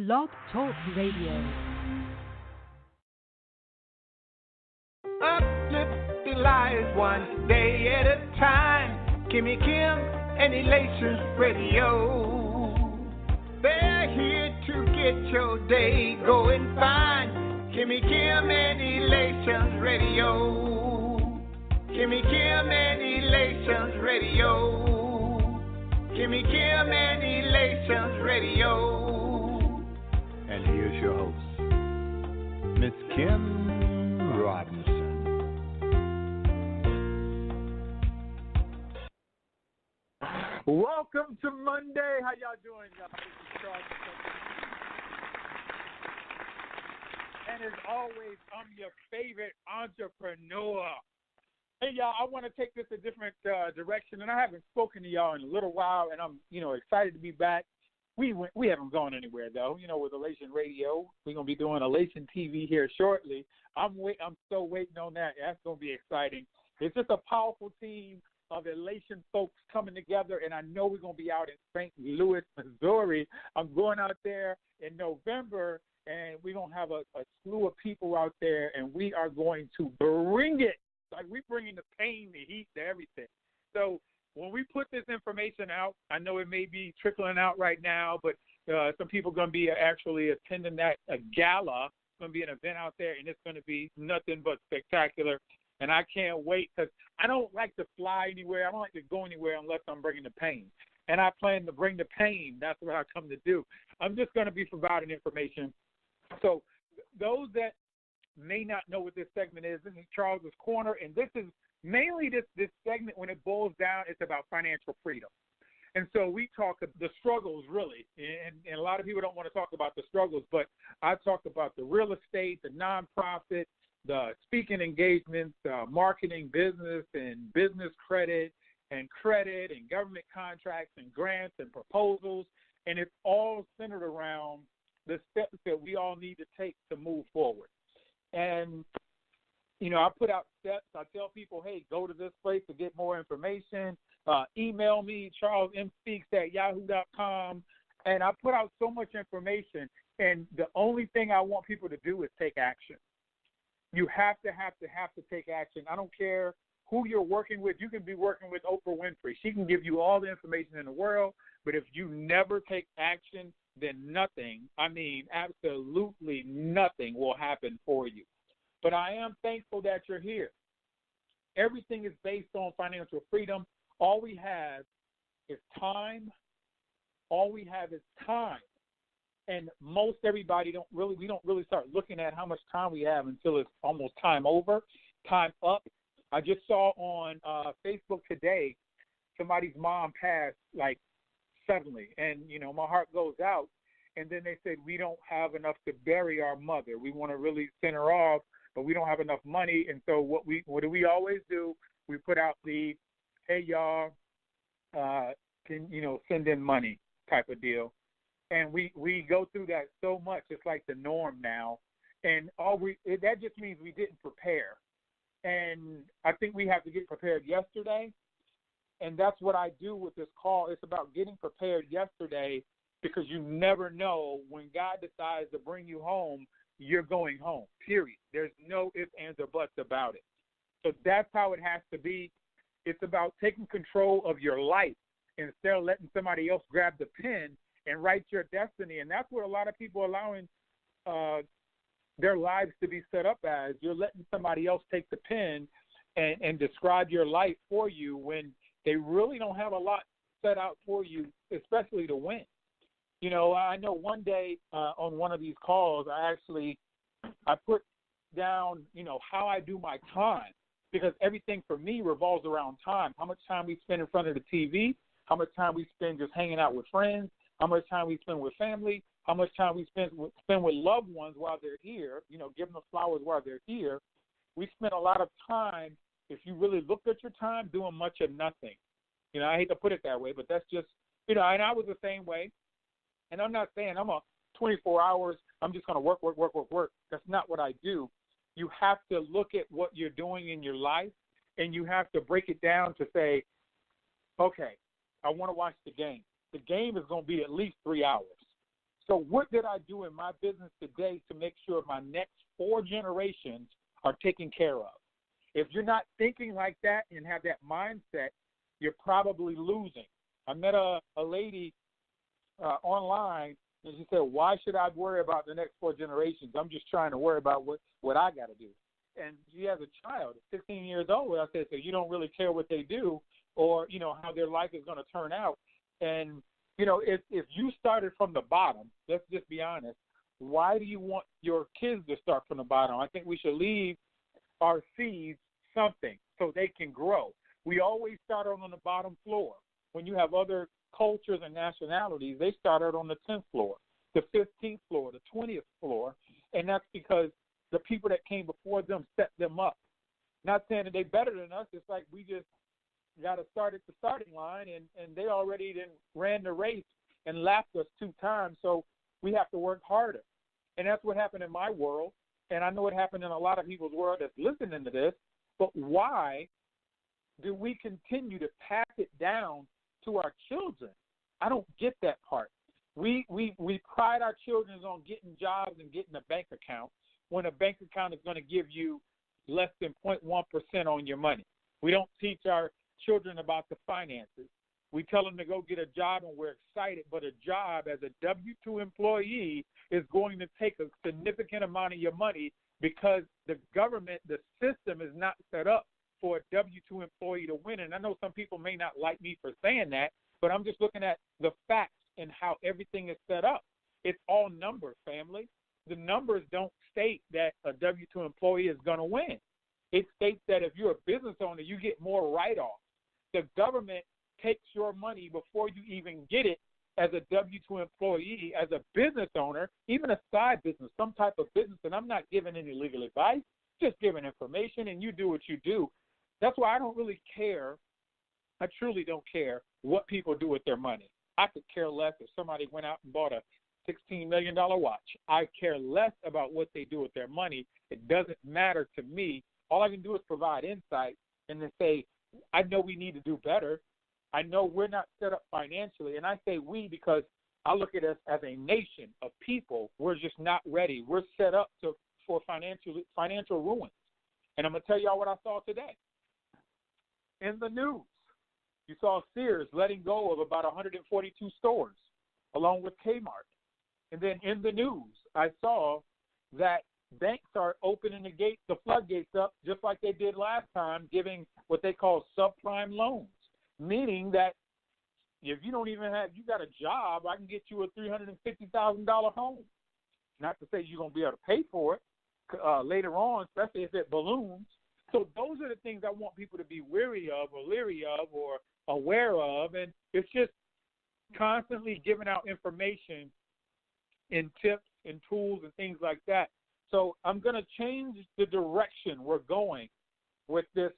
Blog Talk Radio. Uplift the lives one day at a time. Kimmy Kim and Elations Radio. They're here to get your day going fine. Kimmy Kim and Elations Radio. Kimmy Kim and Elations Radio. Kimmy Kim and Elations Radio. And here's your host, Miss Kim Robinson. Welcome to Monday. How y'all doing, y'all? This is Charles. And as always, I'm your favorite entrepreneur. Hey, y'all, I want to take this a different direction, and I haven't spoken to y'all in a little while, and I'm, excited to be back. We haven't gone anywhere, though, with Elation Radio. We're going to be doing Elation TV here shortly. I'm so waiting on that. That's going to be exciting. It's just a powerful team of Elation folks coming together, and I know we're going to be out in St. Louis, Missouri. I'm going out there in November, and we're going to have a slew of people out there, and we are going to bring it. Like, we're bringing the pain, the heat, the everything. So when we put this information out, I know it may be trickling out right now, but some people are going to be actually attending a gala. It's going to be an event out there, and it's going to be nothing but spectacular. And I can't wait because I don't like to fly anywhere. I don't like to go anywhere unless I'm bringing the pain. And I plan to bring the pain. That's what I come to do. I'm just going to be providing information. So those that may not know what this segment is, this is Charles's Corner, and this is mainly this segment, when it boils down, it's about financial freedom. And so we talk the struggles, really, and a lot of people don't want to talk about the struggles, but I talk about the real estate, the nonprofit, the speaking engagements, marketing, business, and business credit and government contracts and grants and proposals, and it's all centered around the steps that we all need to take to move forward. And, I put out steps. I tell people, hey, go to this place to get more information. Email me, charlesmspeaks@yahoo.com. And I put out so much information, and the only thing I want people to do is take action. You have to take action. I don't care who you're working with. You can be working with Oprah Winfrey. She can give you all the information in the world, but if you never take action, then nothing, absolutely nothing will happen for you. But I am thankful that you're here. Everything is based on financial freedom. All we have is time. And most everybody we don't really start looking at how much time we have until it's almost time over, time up. I just saw on Facebook today somebody's mom passed, like, suddenly, and my heart goes out. And then they said, we don't have enough to bury our mother. We want to really send her off, but we don't have enough money. And so what do we always do? We put out the, hey, y'all, can send in money type of deal. And we go through that so much. It's like the norm now. And that just means we didn't prepare. And I think we have to get prepared yesterday. And that's what I do with this call. It's about getting prepared yesterday, because you never know when God decides to bring you home, you're going home, period. There's no ifs, ands, or buts about it. So that's how it has to be. It's about taking control of your life instead of letting somebody else grab the pen and write your destiny. And that's what a lot of people are allowing their lives to be set up as. You're letting somebody else take the pen and describe your life for you when they really don't have a lot set out for you, especially to win. I know one day on one of these calls, I put down, how I do my time, because everything for me revolves around time. How much time we spend in front of the TV, how much time we spend just hanging out with friends, how much time we spend with family, how much time we spend with loved ones while they're here, giving them flowers while they're here. We spend a lot of time, if you really look at your time, doing much of nothing. I hate to put it that way, but that's just, and I was the same way. And I'm not saying I'm a 24 hours, I'm just going to work. That's not what I do. You have to look at what you're doing in your life, and you have to break it down to say, okay, I want to watch the game. The game is going to be at least 3 hours. So what did I do in my business today to make sure my next 4 generations are taken care of? If you're not thinking like that and have that mindset, you're probably losing. I met a lady online, and she said, why should I worry about the next 4 generations? I'm just trying to worry about what I got to do. And she has a child, 16 years old. I said, so you don't really care what they do or, how their life is going to turn out. And, if you started from the bottom, let's just be honest, why do you want your kids to start from the bottom? I think we should leave our seeds something so they can grow. We always start out on the bottom floor. When you have other cultures and nationalities, they start out on the 10th floor, the 15th floor, the 20th floor, and that's because the people that came before them set them up. Not saying that they're better than us. It's like we just got to start at the starting line, and they already ran the race and lapped us 2 times, so we have to work harder. And that's what happened in my world, and I know it happened in a lot of people's world that's listening to this, but why do we continue to pass it down to our children? I don't get that part. We pride our children on getting jobs and getting a bank account when a bank account is going to give you less than 0.1% on your money. We don't teach our children about the finances. We tell them to go get a job, and we're excited, but a job as a W-2 employee is going to take a significant amount of your money because the government, the system is not set up for a W-2 employee to win. And I know some people may not like me for saying that, but I'm just looking at the facts and how everything is set up. It's all numbers, family. The numbers don't state that a W-2 employee is going to win. It states that if you're a business owner, you get more write-offs. The government takes your money before you even get it as a W-2 employee, as a business owner, even a side business, some type of business. And I'm not giving any legal advice, just giving information, and you do what you do. That's why I don't really care. I truly don't care what people do with their money. I could care less if somebody went out and bought a $16 million watch. I care less about what they do with their money. It doesn't matter to me. All I can do is provide insight and then say, I know we need to do better. I know we're not set up financially. And I say we because I look at us as a nation of people. We're just not ready. We're set up for financial ruin. And I'm going to tell y'all what I saw today. In the news, you saw Sears letting go of about 142 stores, along with Kmart. And then in the news, I saw that banks are opening the floodgates up, just like they did last time, giving what they call subprime loans, meaning that if you don't even you got a job, I can get you a $350,000 home. Not to say you're going to be able to pay for it later on, especially if it balloons. So those are the things I want people to be wary of or leery of or aware of, and it's just constantly giving out information and tips and tools and things like that. So I'm going to change the direction we're going with this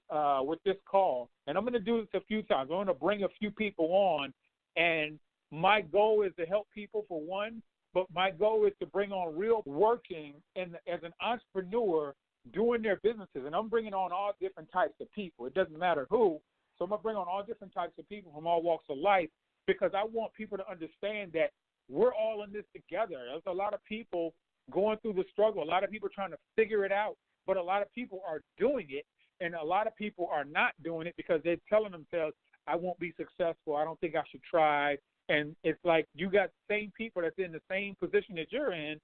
call, and I'm going to do this a few times. I'm going to bring a few people on, and my goal is to help people for one, but my goal is to bring on real working and as an entrepreneur doing their businesses, and I'm bringing on all different types of people. It doesn't matter who. So I'm going to bring on all different types of people from all walks of life because I want people to understand that we're all in this together. There's a lot of people going through the struggle, a lot of people trying to figure it out, but a lot of people are doing it, and a lot of people are not doing it because they're telling themselves, I won't be successful, I don't think I should try. And it's like you got the same people that's in the same position that you're in,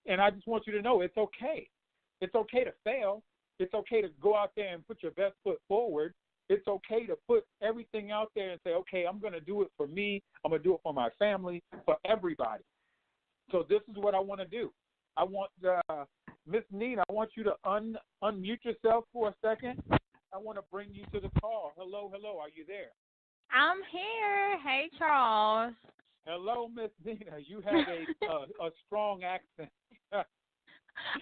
and I just want you to know it's okay. It's okay to fail. It's okay to go out there and put your best foot forward. It's okay to put everything out there and say, okay, I'm going to do it for me. I'm going to do it for my family, for everybody. So this is what I want to do. I want Miss Nina, I want you to unmute yourself for a second. I want to bring you to the call. Hello, are you there? I'm here. Hey, Charles. Hello, Miss Nina. You have a strong accent.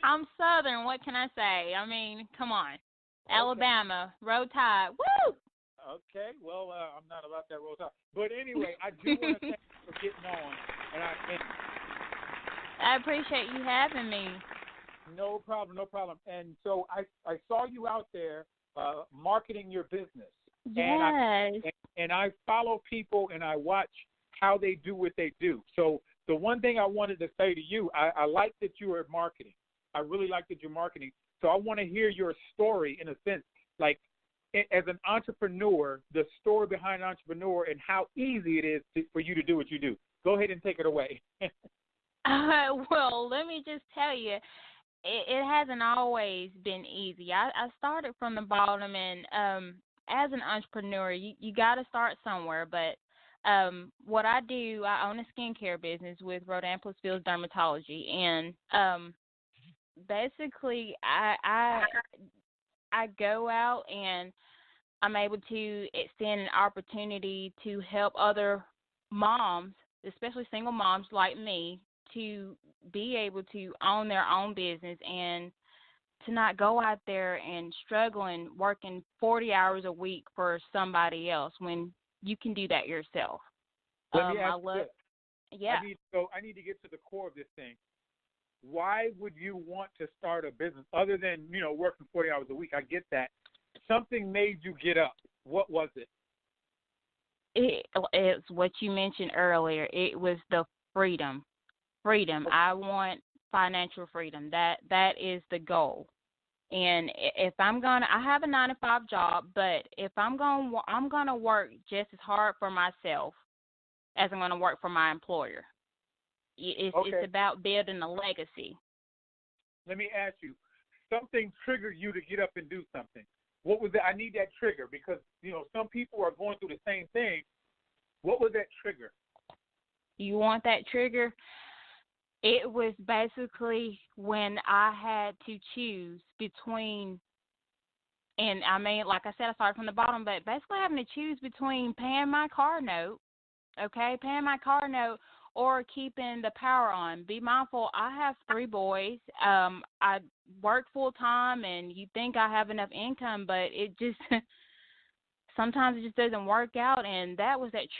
I'm Southern. What can I say? I mean, come on. Okay. Alabama, Roll Tide. Woo! Okay. Well, I'm not about that Roll Tide. But anyway, I do want to thank you for getting on. And I appreciate you having me. No problem. And so I saw you out there marketing your business. Yes. And I follow people and I watch how they do what they do. So The one thing I wanted to say to you, I like that you are marketing. I really like that you're marketing. So I want to hear your story in a sense, like as an entrepreneur, the story behind an entrepreneur and how easy it is for you to do what you do. Go ahead and take it away. Well, let me just tell you, it hasn't always been easy. I started from the bottom, and as an entrepreneur, you got to start somewhere. But what I do, I own a skincare business with Rodan Plus Fields Dermatology, and basically I go out and I'm able to extend an opportunity to help other moms, especially single moms like me, to be able to own their own business and to not go out there and struggling working 40 hours a week for somebody else when you can do that yourself. Let me ask you this. Yeah. I need to get to the core of this thing. Why would you want to start a business other than, working 40 hours a week? I get that. Something made you get up. What was it? It's what you mentioned earlier. It was the freedom. I want financial freedom. That is the goal. And if I have a 9-to-5 job, but if I'm gonna work just as hard for myself as I'm gonna work for my employer. It's about building a legacy. Let me ask you, something triggered you to get up and do something. What was that? I need that trigger because, some people are going through the same thing. What was that trigger? You want that trigger? It was basically when I had to choose between, and I mean, like I said, I started from the bottom, but basically having to choose between paying my car note, or keeping the power on. Be mindful, I have 3 boys. I work full time, and you think I have enough income, but it just sometimes it just doesn't work out, and that was that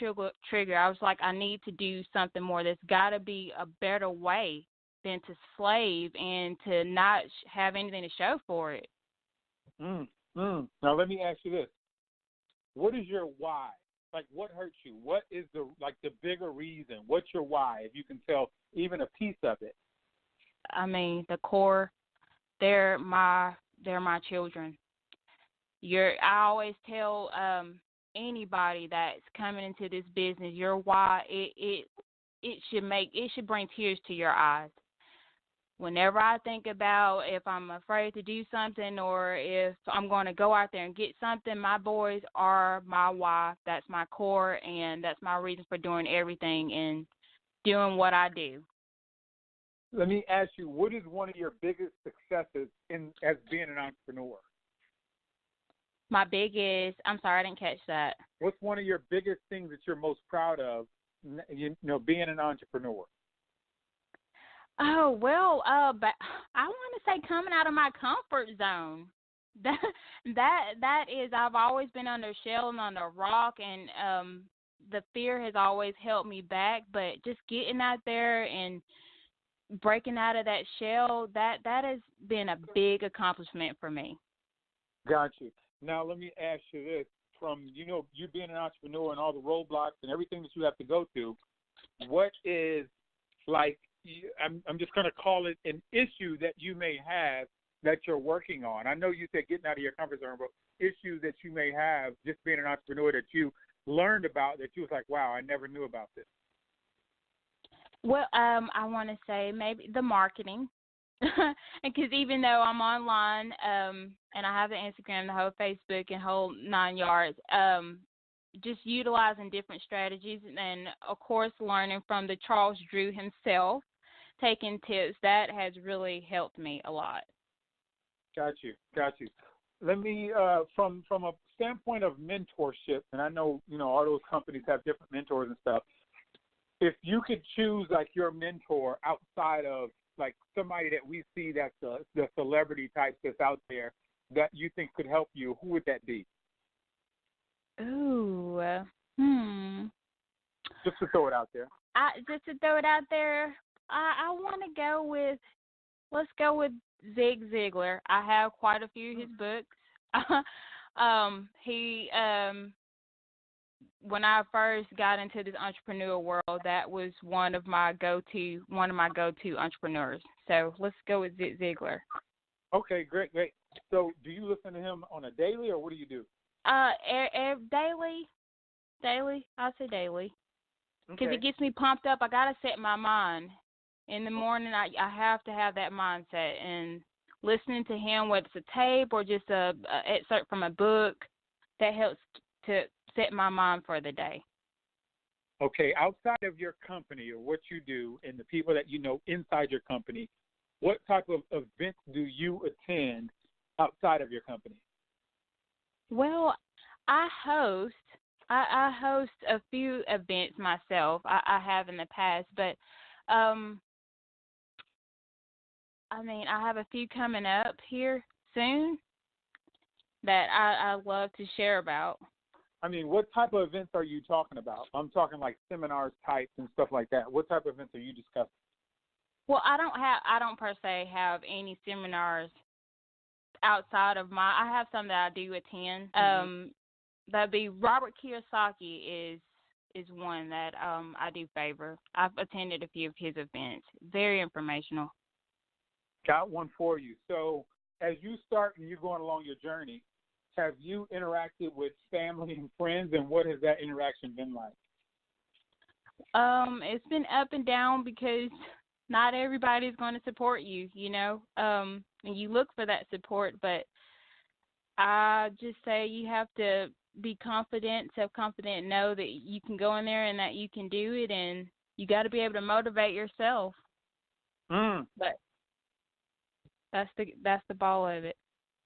trigger. I was like, I need to do something more. There's got to be a better way than to slave and to not have anything to show for it. Now let me ask you this. What is your why? Like, what hurts you? What is the bigger reason? What's your why, if you can tell even a piece of it? I mean, the core, they're my children. I always tell anybody that's coming into this business, your why, it should bring tears to your eyes. Whenever I think about if I'm afraid to do something or if I'm going to go out there and get something, my boys are my why. That's my core, and that's my reason for doing everything and doing what I do. Let me ask you, what is one of your biggest successes as being an entrepreneur? My biggest, I'm sorry, I didn't catch that. What's one of your biggest things that you're most proud of, being an entrepreneur? Oh, well, but I want to say coming out of my comfort zone. That is, I've always been under a shell and under a rock, and the fear has always held me back. But just getting out there and breaking out of that shell, that has been a big accomplishment for me. Got you. Now let me ask you this: from you being an entrepreneur and all the roadblocks and everything that you have to go through, what is I'm just going to call it an issue that you may have that you're working on? I know you said getting out of your comfort zone, but issues that you may have just being an entrepreneur that you learned about that you was like, wow, I never knew about this. Well, I want to say maybe the marketing, because even though I'm online and I have the Instagram, the whole Facebook, and whole 9 yards, just utilizing different strategies, and of course learning from the Charles Drew himself, taking tips, that has really helped me a lot. Got you. Let me, from a standpoint of mentorship, and I know all those companies have different mentors and stuff. If you could choose your mentor outside of somebody that we see that's the celebrity type that's out there that you think could help you, who would that be? Ooh, Just to throw it out there. I want to go with, let's go with Zig Ziglar. I have quite a few of his books. He when I first got into this entrepreneur world, that was one of my go-to entrepreneurs. So let's go with Zig Ziglar. Okay, great. So do you listen to him on a daily, or what do you do? Daily. I say daily. Because Okay. it gets me pumped up. I got to set my mind. In the morning, I have to have that mindset. And listening to him, whether it's a tape or just a excerpt from a book, that helps to set my mind for the day. Okay, outside of your company or what you do and the people that you know inside your company, what type of events do you attend outside of your company? Well, I host a few events myself. I have in the past, but I have a few coming up here soon that I love to share about. What type of events are you talking about? I'm talking like seminars types and stuff like that. What type of events are you discussing? Well, I don't per se have any seminars outside of I have some that I do attend. That'd be Robert Kiyosaki is one that I do favor. I've attended a few of his events. Very informational. Got one for you. So as you start and you're going along your journey, have you interacted with family and friends, and what has that interaction been like? It's been up and down because not everybody's going to support you, and you look for that support, but I just say you have to be confident, self-confident, know that you can go in there and that you can do it, and you got to be able to motivate yourself. But that's the ball of it.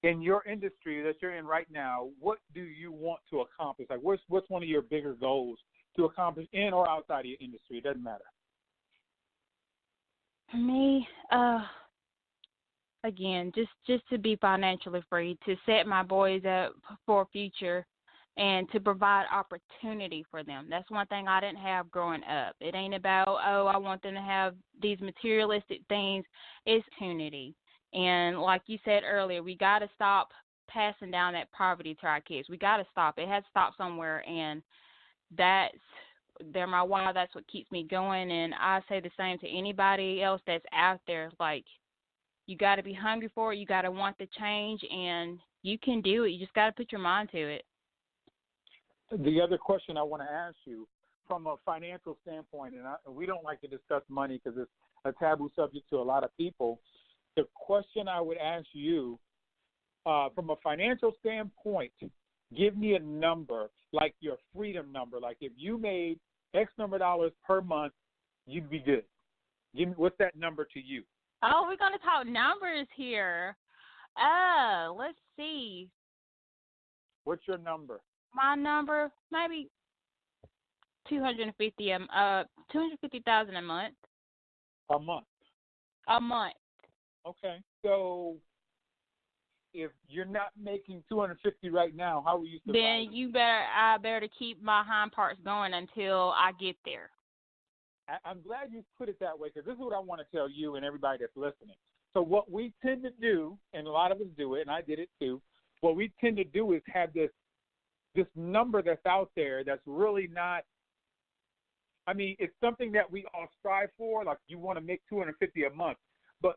In your industry that you're in right now, what do you want to accomplish? Like, what's one of your bigger goals to accomplish in or outside of your industry? It doesn't matter. For me, again, just to be financially free, to set my boys up for a future, and to provide opportunity for them. That's one thing I didn't have growing up. It ain't about, I want them to have these materialistic things. It's opportunity. And like you said earlier, we got to stop passing down that poverty to our kids. We got to stop. It has to stop somewhere, and they're my why. That's what keeps me going. And I say the same to anybody else that's out there. Like, you got to be hungry for it. You got to want the change, and you can do it. You just got to put your mind to it. The other question I want to ask you, from a financial standpoint, and we don't like to discuss money because it's a taboo subject to a lot of people. The question I would ask you, from a financial standpoint, give me a number, like your freedom number. Like, if you made X number of dollars per month, you'd be good. Give me, what's that number to you? Oh, we're going to talk numbers here. Let's see. What's your number? My number, maybe $250,000 a month. A month. A month. Okay. So if you're not making $250 right now, how will you survive? Then I better keep my hind parts going until I get there. I'm glad you put it that way, because this is what I want to tell you and everybody that's listening. So what we tend to do, and a lot of us do it, and I did it too, what we tend to do is have this number that's out there that's really not, it's something that we all strive for. Like, you want to make $250 a month. But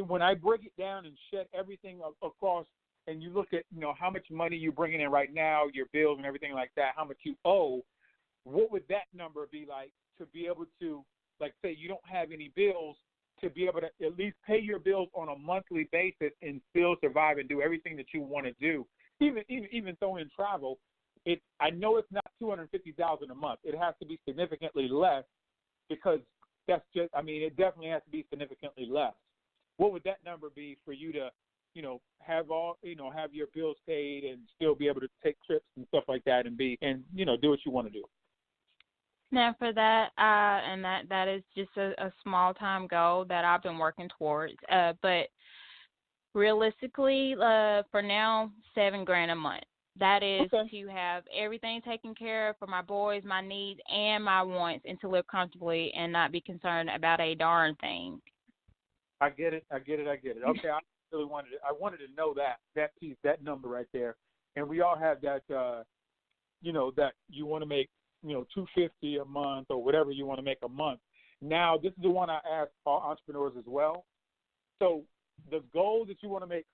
when I break it down and shed everything across, and you look at, how much money you're bringing in right now, your bills and everything like that, how much you owe, what would that number be like to be able to, like, say you don't have any bills, to be able to at least pay your bills on a monthly basis and still survive and do everything that you want to do? Even though in travel, I know it's not $250,000 a month. It has to be significantly less, because that's just, it definitely has to be significantly less. What would that number be for you to, have your bills paid and still be able to take trips and stuff like that and do what you want to do? Now, for that, and that is just a small time goal that I've been working towards. But realistically, for now, $7,000 a month. That is to have everything taken care of for my boys, my needs, and my wants, and to live comfortably and not be concerned about a darn thing. I get it. Okay, I really wanted to know that piece, that number right there. And we all have that that you want to make, $250 a month or whatever you want to make a month. Now, this is the one I ask all entrepreneurs as well. So the goal that you want to make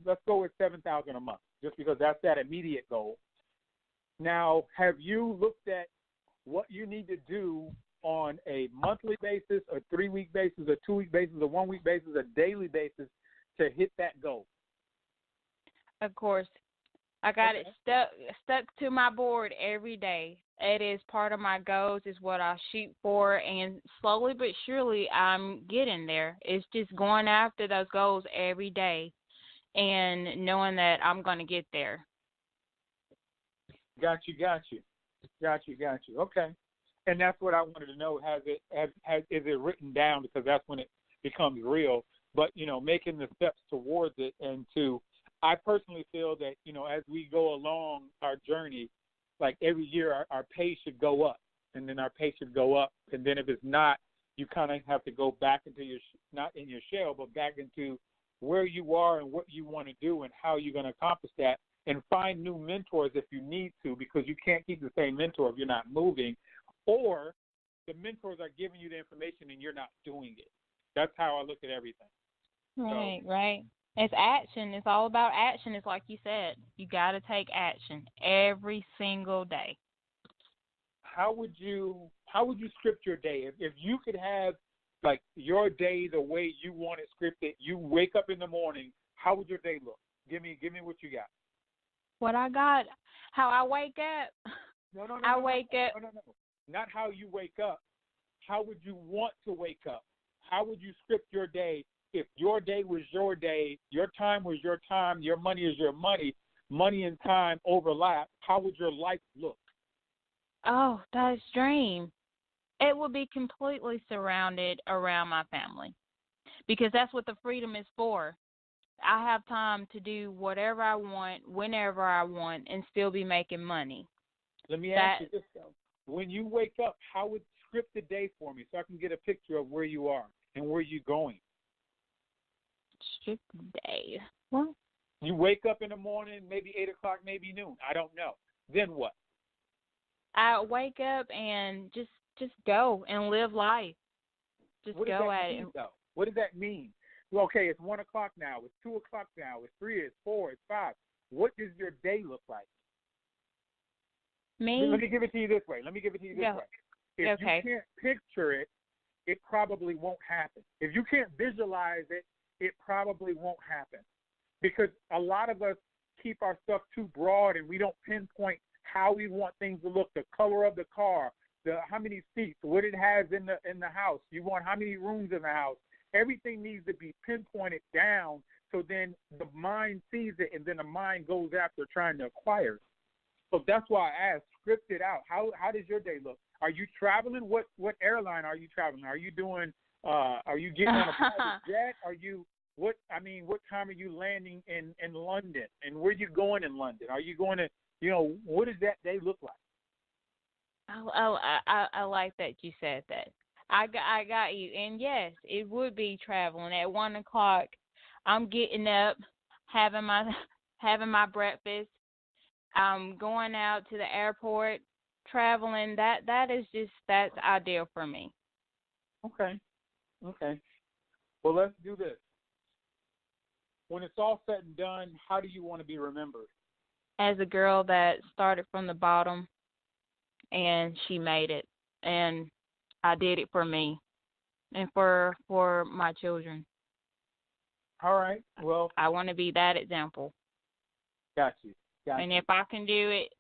let's go with $7,000 a month, just because that's that immediate goal. Now, have you looked at what you need to do on a monthly basis, a 3-week basis, a 2-week basis, a 1-week basis, a daily basis to hit that goal? Of course. I got it stuck to my board every day. It is part of my goals, is what I shoot for, and slowly but surely I'm getting there. It's just going after those goals every day and knowing that I'm going to get there. Got you. Okay. And that's what I wanted to know. Is it written down? Because that's when it becomes real. But, making the steps towards it. And I personally feel that, as we go along our journey, like every year our pay should go up. And then our pay should go up. And then if it's not, you kind of have to go back into not in your shell, but back into where you are and what you want to do and how you're going to accomplish that. And find new mentors if you need to, because you can't keep the same mentor if you're not moving, or the mentors are giving you the information and you're not doing it. That's how I look at everything. Right. It's action. It's all about action. It's like you said. You got to take action every single day. How would you script your day? If you could have like your day the way you want it scripted, you wake up in the morning, how would your day look? Give me what you got. What I got, how I wake up. No. Wake up. No. Not how you wake up. How would you want to wake up? How would you script your day if your day was your day, your time was your time, your money is your money and time overlap? How would your life look? Oh, that's dream. It would be completely surrounded around my family, because that's what the freedom is for. I have time to do whatever I want, whenever I want, and still be making money. Let me ask you this, though. When you wake up, how would script the day for me so I can get a picture of where you are and where you're going? Script the day. Well, you wake up in the morning, maybe 8 o'clock, maybe noon. I don't know. Then what? I wake up and just go and live life. Just go at it. What does that mean? Well, okay, it's 1 o'clock now. It's 2 o'clock now. It's 3. It's 4. It's 5. What does your day look like? Me? Let me give it to you this way. If okay. you can't picture it, it probably won't happen. If you can't visualize it, it probably won't happen. Because a lot of us keep our stuff too broad and we don't pinpoint how we want things to look, the color of the car, how many seats, what it has in the house. You want how many rooms in the house. Everything needs to be pinpointed down so then the mind sees it and then the mind goes after trying to acquire it. So that's why I asked, script it out. How does your day look? Are you traveling? What airline are you traveling? Are you doing? Are you getting on a private jet? What time are you landing in London? And where are you going in London? Are you going to? What does that day look like? I like that you said that. I got you. And yes, it would be traveling at 1 o'clock. I'm getting up, having my breakfast. I'm going out to the airport, traveling. That's ideal for me. Okay. Well, let's do this. When it's all said and done, how do you want to be remembered? As a girl that started from the bottom, and she made it, and I did it for me and for my children. All right. Well, I want to be that example. Got you. And if I can do it,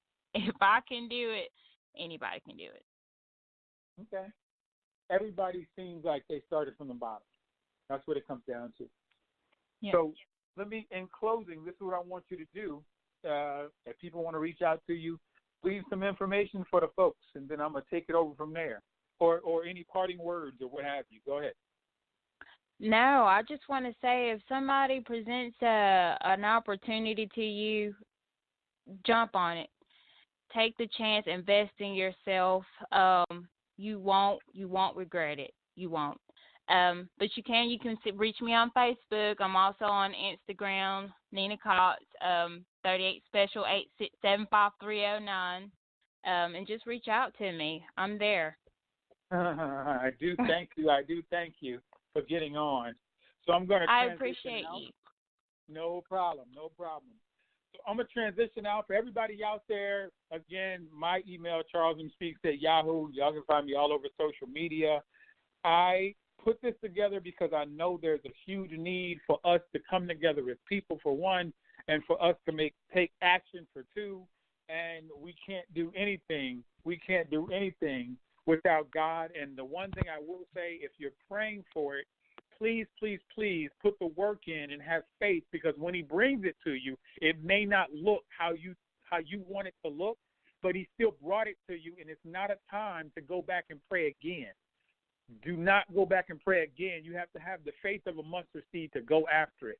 anybody can do it. Okay. Everybody seems like they started from the bottom. That's what it comes down to. Yeah. So in closing, this is what I want you to do. If people want to reach out to you, leave some information for the folks, and then I'm going to take it over from there. Or any parting words or what have you. Go ahead. No, I just want to say if somebody presents an opportunity to you, jump on it. Take the chance, invest in yourself. You won't regret it. You won't. But you can reach me on Facebook. I'm also on Instagram, Nina Cox, 38 Special 8675309. and just reach out to me. I'm there. I do thank you. I do thank you for getting on. So I'm going to I transition appreciate out. you. No problem. No problem. So I'm going to transition out. For everybody out there, again, my email, charlesmspeaks@yahoo. Y'all can find me all over social media. I put this together because I know there's a huge need for us to come together as people, for one, and for us to take action, for two. And we can't do anything. We can't do anything without God. And the one thing I will say, if you're praying for it, please, please, please put the work in and have faith, because when he brings it to you, it may not look how you want it to look, but he still brought it to you, and it's not a time to go back and pray again. Do not go back and pray again. You have to have the faith of a mustard seed to go after it.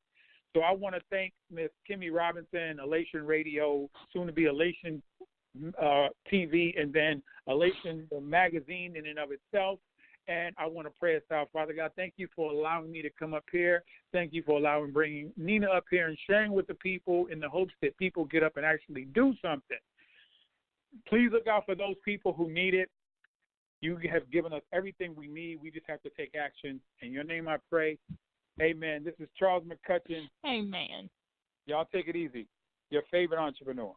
So I want to thank Miss Kimmy Robinson, Elation Radio, soon to be Elation TV, and then Elation the magazine in and of itself. And I want to pray us out. Father God, thank you for allowing me to come up here. Thank you for bringing Nina up here and sharing with the people in the hopes that people get up and actually do something. Please look out for those people who need it. You have given us everything we need. We just have to take action. In your name I pray. Amen. This is Charles McCutchen. Amen. Y'all take it easy. Your favorite entrepreneur.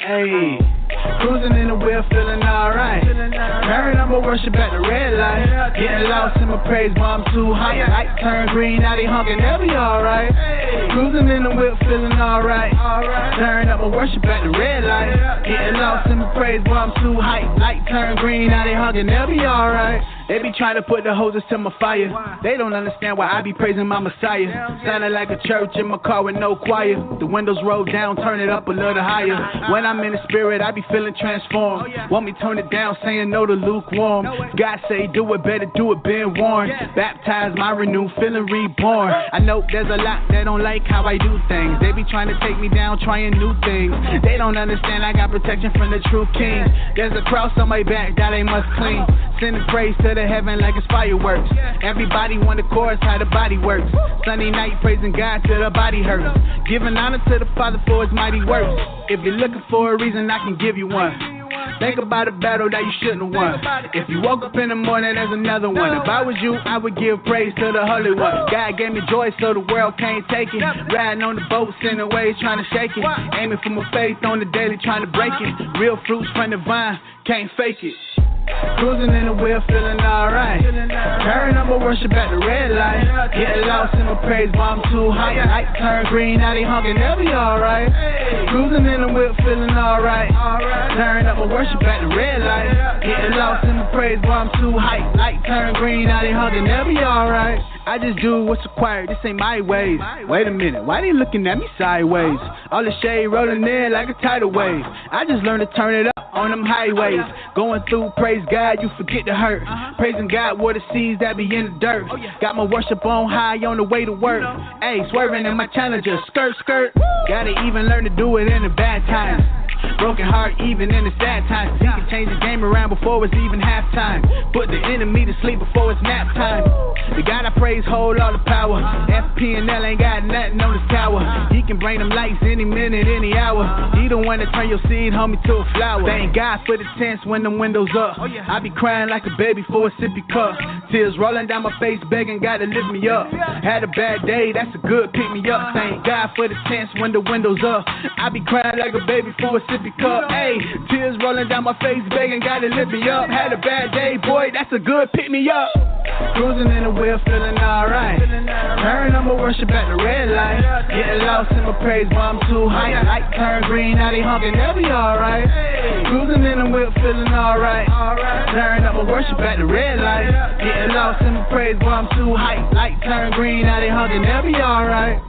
Hey, cruising in the wheel, feeling alright. Turn up my worship at the red light. Getting lost in my praise, but I'm too high. Light turn green, now they honking, they'll be alright. Cruising in the wheel, feeling alright. Turn up my worship at the red light. Getting lost in my praise, but I'm too high. Light turn green, now they honking, they'll be alright. They be trying to put the hoses to my fire. They don't understand why I be praising my Messiah. Sounding like a church in my car with no choir. The windows roll down, turn it up a little higher. When I'm in the spirit, I be feeling transformed. Want me turn it down, saying no to lukewarm. God say do it, better do it, been warned. Baptized, my renew, feeling reborn. I know there's a lot that don't like how I do things. They be trying to take me down, trying new things. They don't understand I got protection from the true king. There's a cross on my back that they must clean. Sending praise to the heaven like it's fireworks. Everybody want the chorus, how the body works. Sunday night praising God till the body hurts. Giving honor to the Father for his mighty works. If you're looking for a reason, I can give you one. Think about a battle that you shouldn't have won. If you woke up in the morning, there's another one. If I was you, I would give praise to the Holy One. God gave me joy so the world can't take it. Riding on the boat, sending waves, trying to shake it. Aiming for my faith on the daily, trying to break it. Real fruits from the vine, can't fake it. Cruising in the wheel, feeling alright. Turn up my worship at the red light. Getting lost in my praise, but I'm too high. Light turn green, now they honking, they'll be alright. Cruising in the wheel, feeling alright. Turn up my worship at the red light. Getting lost in my praise, but I'm too high. Light turn green, now they honking, they'll be alright. I just do what's required, this ain't my ways. Wait a minute, why they looking at me sideways? All the shade rolling in like a tidal wave. I just learned to turn it up on them highways. Going through, praise God, you forget the hurt. Praising God, water seeds that be in the dirt. Got my worship on high on the way to work. Ayy, swerving in my Challenger, skirt, skirt. Gotta even learn to do it in the bad times. Broken heart even in the sad times. He can change the game around before it's even halftime. Put the enemy to sleep before it's nap time. The God I praise hold all the power. FP&L ain't got nothing on his tower. He can bring them lights any minute, any hour. He the one that turn your seed, homie, to a flower. Thank God for the tents when them windows up. I be crying like a baby for a sippy cup. Tears rolling down my face, begging God to lift me up. Had a bad day, that's a good pick me up. Thank God for the tents when the windows up. I be crying like a baby for a sippy cup. Ayy, tears rolling down my face, begging God to lift me up. Had a bad day, boy, that's a good pick me up. Cruising in the wheel, feeling alright. Turn up my worship at the red light. Getting lost in my praise, but I'm too high. Light turn green, now they honking, they'll be alright. Cruising in the wheel, feeling alright. Turn up my worship at the red light. Getting lost in my praise, but I'm too high. Light turn green, now they honking, they'll be alright.